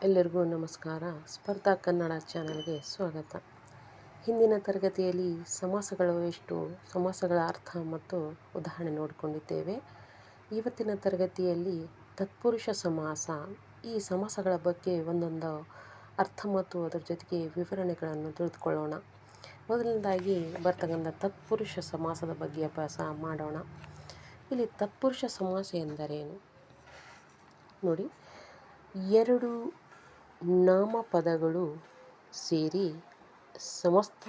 ಎಲ್ಲರಿಗೂ ನಮಸ್ಕಾರ. ಸ್ಪರ್ಧಾ ಕನ್ನಡ ಚಾನಲ್ಗೆ ಸ್ವಾಗತ. ಹಿಂದಿನ ತರಗತಿಯಲ್ಲಿ ಸಮಾಸಗಳು ಎಷ್ಟು, ಸಮಾಸಗಳ ಅರ್ಥ ಮತ್ತು ಉದಾಹರಣೆ ನೋಡಿಕೊಂಡಿದ್ದೇವೆ. ಇವತ್ತಿನ ತರಗತಿಯಲ್ಲಿ ತತ್ಪುರುಷ ಸಮಾಸ, ಈ ಸಮಾಸಗಳ ಬಗ್ಗೆ ಒಂದೊಂದು ಅರ್ಥ ಮತ್ತು ಅದರ ಜೊತೆಗೆ ವಿವರಣೆಗಳನ್ನು ತಿಳಿದುಕೊಳ್ಳೋಣ. ಮೊದಲನೇದಾಗಿ ಬರ್ತಕ್ಕಂಥ ತತ್ಪುರುಷ ಸಮಾಸದ ಬಗ್ಗೆ ಅಭ್ಯಾಸ ಮಾಡೋಣ. ಇಲ್ಲಿ ತತ್ಪುರುಷ ಸಮಾಸ ಎಂದರೇನು ನೋಡಿ. ಎರಡು ನಾಮಪದಗಳು ಸೇರಿ ಸಮಸ್ತ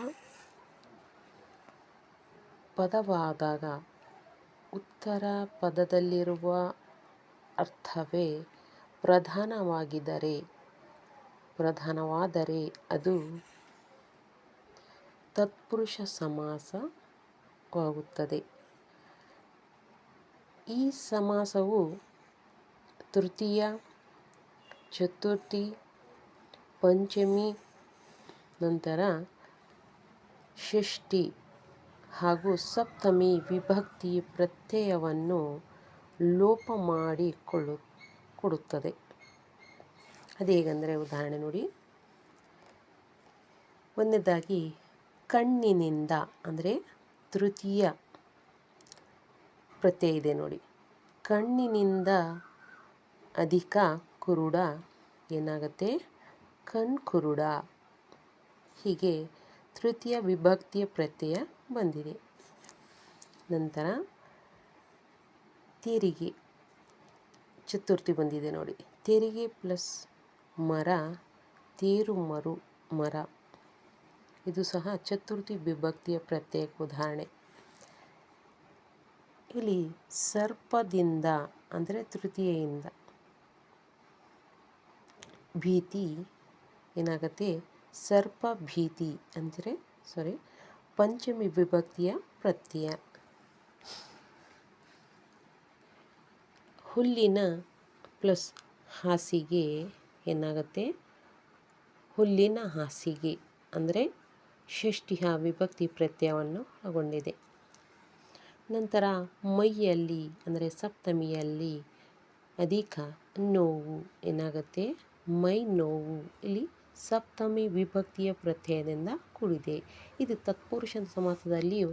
ಪದವಾದಾಗ ಉತ್ತರ ಪದದಲ್ಲಿರುವ ಅರ್ಥವೇ ಪ್ರಧಾನವಾದರೆ ಅದು ತತ್ಪುರುಷ ಸಮಾಸವಾಗುತ್ತದೆ. ಈ ಸಮಾಸವು ತೃತೀಯ, ಚತುರ್ಥಿ, ಪಂಚಮಿ, ನಂತರ ಷಷ್ಠಿ ಹಾಗೂ ಸಪ್ತಮಿ ವಿಭಕ್ತಿ ಪ್ರತ್ಯಯವನ್ನು ಲೋಪ ಮಾಡಿ ಕೊಡುತ್ತದೆ. ಅದೇಗೆಂದರೆ ಉದಾಹರಣೆ ನೋಡಿ. ಒಂದನೇದಾಗಿ ಕಣ್ಣಿನಿಂದ ಅಂದರೆ ತೃತೀಯ ಪ್ರತ್ಯಯ ಇದೆ ನೋಡಿ. ಕಣ್ಣಿನಿಂದ ಅಧಿಕ ಕುರುಡ ಏನಾಗುತ್ತೆ, ಕಣ್ಕುರುಡ. ಹೀಗೆ ತೃತೀಯ ವಿಭಕ್ತಿಯ ಪ್ರತ್ಯಯ ಬಂದಿದೆ. ನಂತರ ತೆರಿಗೆ ಚತುರ್ಥಿ ಬಂದಿದೆ ನೋಡಿ. ತೆರಿಗೆ ಪ್ಲಸ್ ಮರ, ತೇರು ಮರ. ಇದು ಸಹ ಚತುರ್ಥಿ ವಿಭಕ್ತಿಯ ಪ್ರತ್ಯಯಕ್ಕೆ ಉದಾಹರಣೆ. ಇಲ್ಲಿ ಸರ್ಪದಿಂದ ಅಂದರೆ ತೃತೀಯದಿಂದ, ಭೀತಿ ಏನಾಗುತ್ತೆ, ಸರ್ಪ ಭೀತಿ ಅಂದರೆ ಪಂಚಮಿ ವಿಭಕ್ತಿಯ ಪ್ರತ್ಯಯ. ಹುಲ್ಲಿನ ಪ್ಲಸ್ ಹಾಸಿಗೆ ಏನಾಗುತ್ತೆ, ಹುಲ್ಲಿನ ಹಾಸಿಗೆ ಅಂದರೆ ಷಷ್ಠಿಯ ವಿಭಕ್ತಿ ಪ್ರತ್ಯಯವನ್ನು ಒಳಗೊಂಡಿದೆ. ನಂತರ ಮೈಯಲ್ಲಿ ಅಂದರೆ ಸಪ್ತಮಿಯಲ್ಲಿ ಅಧಿಕ ನೋವು ಏನಾಗುತ್ತೆ, ಮೈ ನೋವು. ಇಲ್ಲಿ ಸಪ್ತಮಿ ವಿಭಕ್ತಿಯ ಪ್ರತ್ಯಯದಿಂದ ಕೂಡಿದೆ. ಇದು ತತ್ಪುರುಷ ಸಮಾಸದಲ್ಲಿಯೂ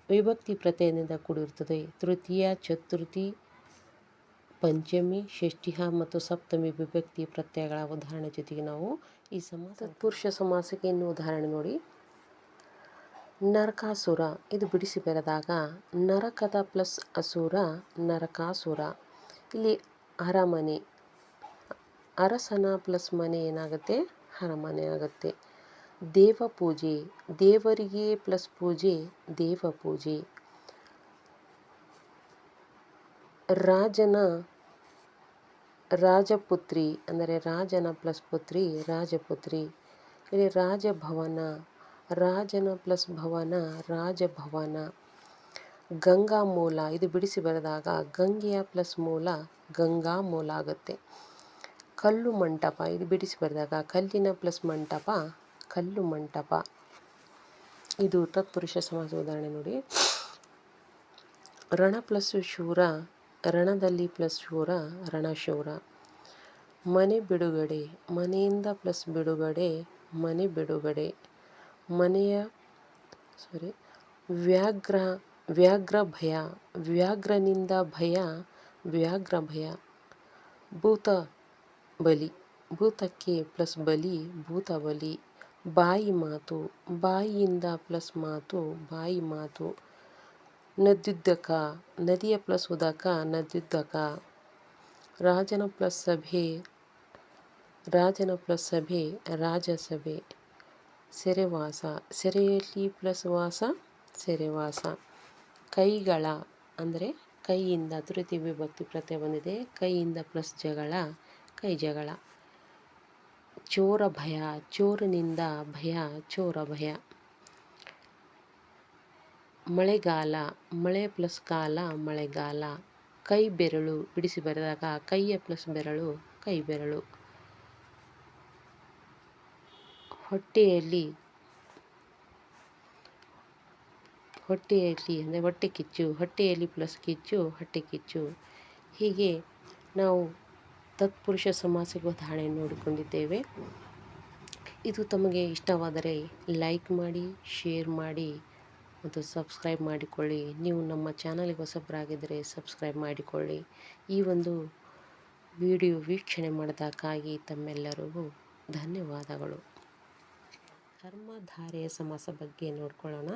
ವಿಭಕ್ತಿ ಪ್ರತ್ಯಯದಿಂದ ಕೂಡಿರುತ್ತದೆ. ತೃತೀಯ, ಚತುರ್ಥಿ, ಪಂಚಮಿ, ಷಷ್ಠಿ ಮತ್ತು ಸಪ್ತಮಿ ವಿಭಕ್ತಿ ಪ್ರತ್ಯಯಗಳ ಉದಾಹರಣೆ ಜೊತೆಗೆ ನಾವು ಈ ತತ್ಪುರುಷ ಸಮಾಸಕ್ಕೆ ಇನ್ನು ಉದಾಹರಣೆ ನೋಡಿ. ನರಕಾಸುರ, ಇದು ಬಿಡಿಸಿ ಬರೆದಾಗ ನರಕದ ಪ್ಲಸ್ ಅಸುರ ನರಕಾಸುರ. ಇಲ್ಲಿ ಅರಮನೆ, ಅರಸನ ಪ್ಲಸ್ ಮನೆ ಏನಾಗುತ್ತೆ, ಅರಮನೆ ಆಗುತ್ತೆ. ದೇವಪೂಜೆ, ದೇವರಿಗೆ ಪ್ಲಸ್ ಪೂಜೆ ದೇವಪೂಜೆ. ರಾಜಪುತ್ರಿ ಅಂದರೆ ರಾಜನ ಪ್ಲಸ್ ಪುತ್ರಿ ರಾಜಪುತ್ರಿ. ಇಲ್ಲಿ ರಾಜಭವನ, ರಾಜನ ಪ್ಲಸ್ ಭವನ ರಾಜಭವನ. ಗಂಗಾ ಮೂಲ, ಇದು ಬಿಡಿಸಿ ಬರೆದಾಗ ಗಂಗೆಯ ಪ್ಲಸ್ ಮೂಲ ಗಂಗಾ ಮೂಲ ಆಗುತ್ತೆ. ಕಲ್ಲು ಮಂಟಪ, ಇದು ಬಿಡಿಸಿ ಬರೆದಾಗ ಕಲ್ಲಿನ ಪ್ಲಸ್ ಮಂಟಪ ಕಲ್ಲು ಮಂಟಪ. ಇದು ತತ್ಪುರುಷ ಸಮಾಸ ಉದಾಹರಣೆ ನೋಡಿ. ರಣ ಪ್ಲಸ್ ಶೂರ, ರಣದಲ್ಲಿ ಪ್ಲಸ್ ಶೂರ ರಣಶೂರ. ಮನೆ ಬಿಡುಗಡೆ, ಮನೆಯಿಂದ ಪ್ಲಸ್ ಬಿಡುಗಡೆ ಮನೆ ಬಿಡುಗಡೆ. ವ್ಯಾಘ್ರ ಭಯ, ವ್ಯಾಘ್ರನಿಂದ ಭಯ ವ್ಯಾಘ್ರ ಭಯ. ಭೂತ ಬಲಿ, ಭೂತಕ್ಕೆ ಪ್ಲಸ್ ಬಲಿ ಭೂತ ಬಲಿ. ಬಾಯಿ ಮಾತು, ಬಾಯಿಯಿಂದ ಪ್ಲಸ್ ಮಾತು ಬಾಯಿ ಮಾತು. ನದ್ಯುದ್ದಕ, ನದಿಯ ಪ್ಲಸ್ ಉದಕ ನದ್ಯುದ್ದಕ. ರಾಜನ ಪ್ಲಸ್ ಸಭೆ ರಾಜಸಭೆ. ಸೆರೆವಾಸ, ಸೆರೆಯಲ್ಲಿ ಪ್ಲಸ್ ವಾಸ ಸೆರೆವಾಸ. ಕೈಗಳ ಅಂದರೆ ಕೈಯಿಂದ ತೃತೀಯ ವಿಭಕ್ತಿ ಪ್ರತ್ಯಯ ಬಂದಿದೆ. ಕೈಯಿಂದ ಪ್ಲಸ್ ಜಗಳ ಕೈ ಜಗಳ. ಚೋರ ಭಯ, ಚೋರನಿಂದ ಭಯ ಚೋರ ಭಯ. ಮಳೆಗಾಲ, ಮಳೆ ಪ್ಲಸ್ ಕಾಲ ಮಳೆಗಾಲ. ಕೈ ಬೆರಳು, ಬಿಡಿಸಿ ಬರೆದಾಗ ಕೈಯ ಪ್ಲಸ್ ಬೆರಳು ಕೈ ಬೆರಳು. ಹೊಟ್ಟೆಯಲ್ಲಿ ಅಂದರೆ ಹೊಟ್ಟೆ ಕಿಚ್ಚು, ಹೊಟ್ಟೆಯಲ್ಲಿ ಪ್ಲಸ್ ಕಿಚ್ಚು ಹೊಟ್ಟೆ ಕಿಚ್ಚು. ಹೀಗೆ ನಾವು ತತ್ಪುರುಷ ಸಮಾಸಕ್ಕೆ ಉದಾಹರಣೆ ನೋಡಿಕೊಂಡಿದ್ದೇವೆ. ಇದು ತಮಗೆ ಇಷ್ಟವಾದರೆ ಲೈಕ್ ಮಾಡಿ, ಶೇರ್ ಮಾಡಿ ಮತ್ತು ಸಬ್ಸ್ಕ್ರೈಬ್ ಮಾಡಿಕೊಳ್ಳಿ. ನೀವು ನಮ್ಮ ಚಾನಲ್ಗೆ ಹೊಸಬರಾಗಿದ್ದರೆ ಸಬ್ಸ್ಕ್ರೈಬ್ ಮಾಡಿಕೊಳ್ಳಿ. ಈ ಒಂದು ವಿಡಿಯೋ ವೀಕ್ಷಣೆ ಮಾಡಿದ್ದಕ್ಕಾಗಿ ತಮ್ಮೆಲ್ಲರಿಗೂ ಧನ್ಯವಾದಗಳು. ಕರ್ಮಧಾರೆಯ ಸಮಾಸ ಬಗ್ಗೆ ನೋಡ್ಕೊಳ್ಳೋಣ.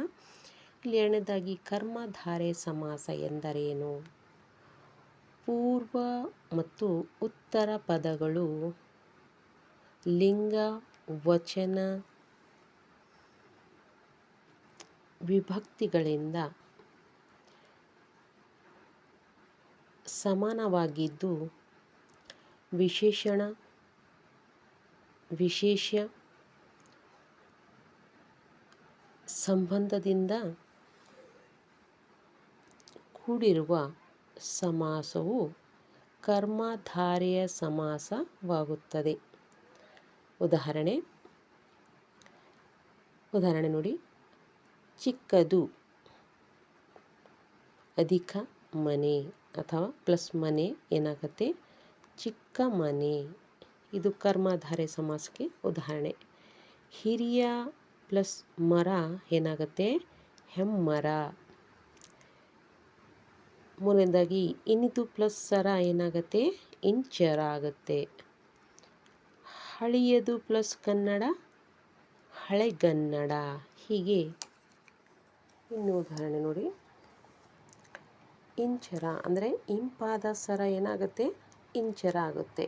ಇಲ್ಲಿ ಎರಡನೇದಾಗಿ ಕರ್ಮಧಾರೆ ಸಮಾಸ ಎಂದರೇನು? ಪೂರ್ವ ಮತ್ತು ಉತ್ತರ ಪದಗಳು ಲಿಂಗ, ವಚನ, ವಿಭಕ್ತಿಗಳಿಂದ ಸಮಾನವಾಗಿದ್ದು ವಿಶೇಷಣ, ವಿಶೇಷ ಸಂಬಂಧದಿಂದ ಕೂಡಿರುವ ಸಮಾಸವು ಕರ್ಮಧಾರೆಯ ಸಮಾಸವಾಗುತ್ತದೆ. ಉದಾಹರಣೆ ನೋಡಿ. ಚಿಕ್ಕದು ಅಧಿಕ ಮನೆ ಅಥವಾ ಪ್ಲಸ್ ಮನೆ ಏನಾಗುತ್ತೆ? ಚಿಕ್ಕ ಮನೆ. ಇದು ಕರ್ಮಧಾರೆ ಸಮಾಸಕ್ಕೆ ಉದಾಹರಣೆ. ಹಿರಿಯ ಪ್ಲಸ್ ಮರ ಏನಾಗುತ್ತೆ? ಹೆಮ್ಮರ. ಮೂರನೇದಾಗಿ ಇನಿತು ಪ್ಲಸ್ ಸರ ಏನಾಗುತ್ತೆ? ಇಂಚರ ಆಗುತ್ತೆ. ಹಳೆಯದು ಪ್ಲಸ್ ಕನ್ನಡ ಹಳೆಗನ್ನಡ. ಹೀಗೆ ಇನ್ನು ಉದಾಹರಣೆ ನೋಡಿ. ಇಂಚರ ಅಂದರೆ ಇಂಪಾದ ಸರ ಏನಾಗುತ್ತೆ? ಇಂಚರ ಆಗುತ್ತೆ.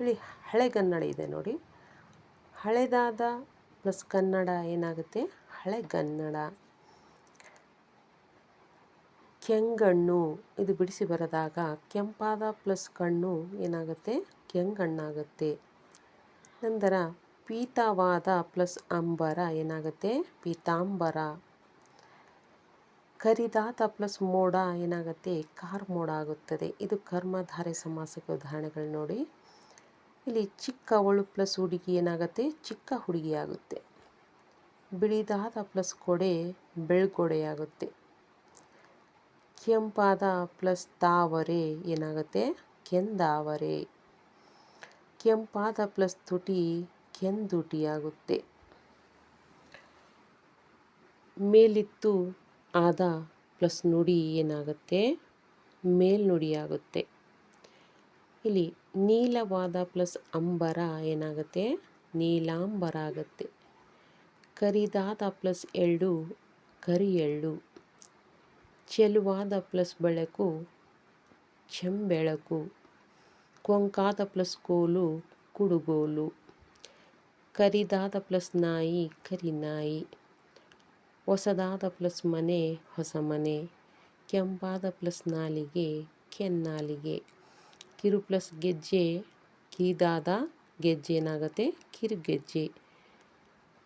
ಇಲ್ಲಿ ಹಳೆಗನ್ನಡ ಇದೆ ನೋಡಿ. ಹಳೆದಾದ ಪ್ಲಸ್ ಕನ್ನಡ ಏನಾಗುತ್ತೆ? ಹಳೆಗನ್ನಡ. ಕೆಂಗಣ್ಣು ಇದು ಬಿಡಿಸಿ ಬರೆದಾಗ ಕೆಂಪಾದ ಪ್ಲಸ್ ಕಣ್ಣು ಏನಾಗುತ್ತೆ? ಕೆಂಗಣ್ಣಾಗುತ್ತೆ. ನಂತರ ಪೀತವಾದ ಪ್ಲಸ್ ಅಂಬರ ಏನಾಗುತ್ತೆ? ಪೀತಾಂಬರ. ಕರಿದಾದ ಪ್ಲಸ್ ಮೋಡ ಏನಾಗುತ್ತೆ? ಕಾರ್ಮೋಡ ಆಗುತ್ತದೆ. ಇದು ಕರ್ಮಧಾರೆ ಸಮಾಸಕ್ಕೆ ಉದಾಹರಣೆಗಳು ನೋಡಿ. ಇಲ್ಲಿ ಚಿಕ್ಕವಳು ಪ್ಲಸ್ ಹುಡುಗಿ ಏನಾಗುತ್ತೆ? ಚಿಕ್ಕ ಹುಡುಗಿ ಆಗುತ್ತೆ. ಬಿಳಿದಾದ ಪ್ಲಸ್ ಕೊಡೆ ಬೆಳ್ಗೊಡೆಯಾಗುತ್ತೆ. ಕೆಂಪಾದ ಪ್ಲಸ್ ತಾವರೆ ಏನಾಗುತ್ತೆ? ಕೆಂದಾವರೆ. ಕೆಂಪಾದ ಪ್ಲಸ್ ತುಟಿ ಕೆಂದುಟಿ ಆಗುತ್ತೆ. ಮೇಲಿತ್ತು ಆದ ಪ್ಲಸ್ ನುಡಿ ಏನಾಗುತ್ತೆ? ಮೇಲ್ನುಡಿಯಾಗುತ್ತೆ. ಇಲ್ಲಿ ನೀಲವಾದ ಪ್ಲಸ್ ಅಂಬರ ಏನಾಗುತ್ತೆ? ನೀಲಾಂಬರ ಆಗುತ್ತೆ. ಕರಿದಾದ ಪ್ಲಸ್ ಎಳ್ಳು ಕರಿ ಎಳ್ಳು. ಚೆಲುವಾದ ಪ್ಲಸ್ ಬೆಳಕು ಚೆಂಬೆಳಕು. ಕೊಂಕಾದ ಪ್ಲಸ್ ಕೋಲು ಕುಡುಗೋಲು. ಕರಿದಾದ ಪ್ಲಸ್ ನಾಯಿ ಕರಿನಾಯಿ. ಹೊಸದಾದ ಪ್ಲಸ್ ಮನೆ ಹೊಸ ಮನೆ. ಕೆಂಪಾದ ಪ್ಲಸ್ ನಾಲಿಗೆ ಕೆನ್ನಾಲಿಗೆ. ಕಿರು ಪ್ಲಸ್ ಗೆಜ್ಜೆ ಕಿರಿದಾದ ಗೆಜ್ಜೆ ಏನಾಗುತ್ತೆ? ಕಿರುಗೆಜ್ಜೆ.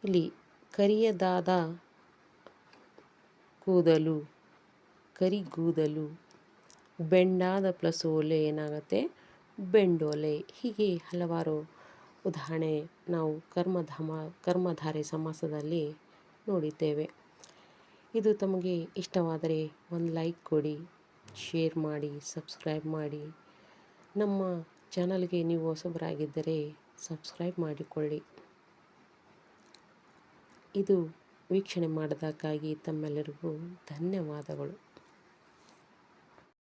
ಇಲ್ಲಿ ಕರಿಯದಾದ ಕೂದಲು ಕರಿಗೂದಲು. ಬೆಂಡಾದ ಪ್ಲಸ್ ಓಲೆ ಏನಾಗುತ್ತೆ? ಬೆಂಡೋಲೆ. ಹೀಗೆ ಹಲವಾರು ಉದಾಹರಣೆ ನಾವು ಕರ್ಮಧಾರೆ ಸಮಾಸದಲ್ಲಿ ನೋಡಿದ್ದೇವೆ. ಇದು ತಮಗೆ ಇಷ್ಟವಾದರೆ ಒಂದು ಲೈಕ್ ಕೊಡಿ, ಶೇರ್ ಮಾಡಿ, ಸಬ್ಸ್ಕ್ರೈಬ್ ಮಾಡಿ. ನಮ್ಮ ಚಾನಲ್ಗೆ ನೀವು ಹೊಸಬರಾಗಿದ್ದರೆ ಸಬ್ಸ್ಕ್ರೈಬ್ ಮಾಡಿಕೊಳ್ಳಿ. ಇದು ವೀಕ್ಷಣೆ ಮಾಡಿದ್ದಕ್ಕಾಗಿ ತಮ್ಮೆಲ್ಲರಿಗೂ ಧನ್ಯವಾದಗಳು.